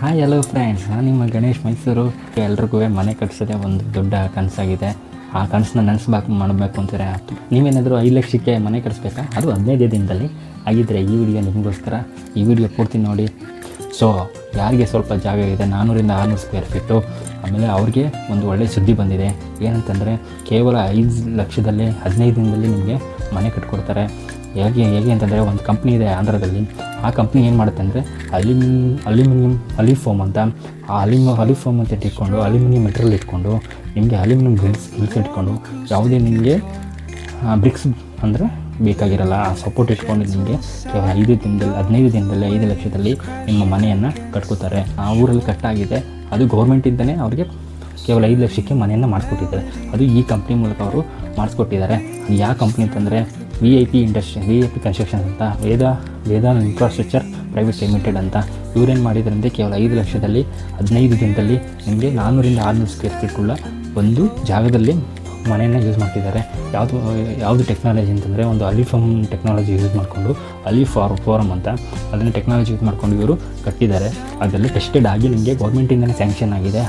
Hi hello friends, ನಾನು ನಿಮ್ಮ ಗಣೇಶ್ ಮೈಸೂರು. ಎಲ್ರಿಗೂ ಮನೆ ಕಟ್ಸೋದೇ ಒಂದು ದೊಡ್ಡ ಕನಸಾಗಿದೆ. ಆ ಕನಸನ್ನ ಮಾಡಬೇಕು ಅಂತಾರೆ. ನೀವೇನಾದರೂ 5 ಲಕ್ಷಕ್ಕೆ ಮನೆ ಕಟ್ಸ್ಬೇಕಾ, ಅದು 15 ದಿನದಲ್ಲಿ ಆಗಿದ್ದರೆ ಈ ವಿಡಿಯೋ ನಿಮಗೋಸ್ಕರ. ಈ ವಿಡಿಯೋ ಪೂರ್ತಿ ನೋಡಿ. ಸೊ ಯಾರಿಗೆ ಸ್ವಲ್ಪ ಜಾಗ ಇದೆ 400 600 ಸ್ಕ್ವೇರ್ ಫೀಟು, ಆಮೇಲೆ ಅವ್ರಿಗೆ ಒಂದು ಒಳ್ಳೆಯ ಸುದ್ದಿ ಬಂದಿದೆ. ಏನಂತಂದರೆ ಕೇವಲ 5 ಲಕ್ಷದಲ್ಲಿ 15 ದಿನದಲ್ಲಿ ನಿಮಗೆ ಮನೆ ಕಟ್ಕೊಡ್ತಾರೆ. ಹೇಗೆ ಅಂತಂದರೆ, ಒಂದು ಕಂಪ್ನಿ ಇದೆ ಆಂಧ್ರದಲ್ಲಿ. ಆ ಕಂಪ್ನಿ ಏನು ಮಾಡುತ್ತೆ ಅಂದರೆ ಅಲ್ಯೂಮಿನಿಯಂ ಅಲಿಫೋಮ್ ಅಂತ, ಆ ಅಲಿಫೋಮ್ ಅಂತ ಇಟ್ಕೊಂಡು ಅಲ್ಯೂಮಿನಿಯಂ ಮೆಟೀರಿಯಲ್ ಇಟ್ಕೊಂಡು ನಿಮಗೆ ಅಲ್ಯೂಮಿನಿಯಂ ಗ್ರಿಲ್ಸ್ ಇಟ್ಕೊಂಡು ಯಾವುದೇ ನಿಮಗೆ ಬ್ರಿಕ್ಸ್ ಅಂದರೆ ಬೇಕಾಗಿರಲ್ಲ, ಆ ಸಪೋರ್ಟ್ ಇಟ್ಕೊಂಡು ನಿಮಗೆ ಕೇವಲ 15 ದಿನದಲ್ಲಿ 5 ಲಕ್ಷದಲ್ಲಿ ನಿಮ್ಮ ಮನೆಯನ್ನು ಕಟ್ಕೋತಾರೆ. ಆ ಊರಲ್ಲಿ ಕಟ್ಟಾಗಿದೆ. ಅದು ಗೌರ್ಮೆಂಟಿಂದಲೇ ಅವ್ರಿಗೆ ಕೇವಲ 5 ಲಕ್ಷಕ್ಕೆ ಮನೆಯನ್ನು ಮಾಡಿಸ್ಕೊಟ್ಟಿದ್ದಾರೆ. ಅದು ಈ ಕಂಪ್ನಿ ಮೂಲಕ ಅವರು ಮಾಡಿಸ್ಕೊಟ್ಟಿದ್ದಾರೆ. ಅದು ಯಾವ ಕಂಪ್ನಿ ಅಂತಂದರೆ VIP ಕನ್ಸ್ಟ್ರಕ್ಷನ್ ಅಂತ, ವೇದ ಇನ್ಫ್ರಾಸ್ಟ್ರಕ್ಚರ್ ಪ್ರೈವೇಟ್ ಲಿಮಿಟೆಡ್ ಅಂತ. ಇವರೇನು ಮಾಡಿದ್ರಂದರೆ ಕೇವಲ 5 ಲಕ್ಷದಲ್ಲಿ 15 ದಿನದಲ್ಲಿ ನಿಮಗೆ 400 600 ಸ್ಕ್ವೇರ್ ಫೀಟ್ಗಳ ಒಂದು ಜಾಗದಲ್ಲಿ ಮನೆಯನ್ನು ಯೂಸ್ ಮಾಡ್ತಿದ್ದಾರೆ. ಯಾವುದು ಟೆಕ್ನಾಲಜಿ ಅಂತಂದರೆ, ಒಂದು ಅಲಿಫೋಮ್ ಟೆಕ್ನಾಲಜಿ ಯೂಸ್ ಮಾಡಿಕೊಂಡು, ಫೋರಮ್ ಅಂತ ಅದನ್ನು ಟೆಕ್ನಾಲಜಿ ಯೂಸ್ ಮಾಡಿಕೊಂಡು ಇವರು ಕಟ್ಟಿದ್ದಾರೆ. ಅದೆಲ್ಲ ಟೆಸ್ಟೆಡ್ ಆಗಿ ನಿಮಗೆ ಗೌರ್ಮೆಂಟಿಂದಲೇ ಸ್ಯಾಂಕ್ಷನ್ ಆಗಿದೆ.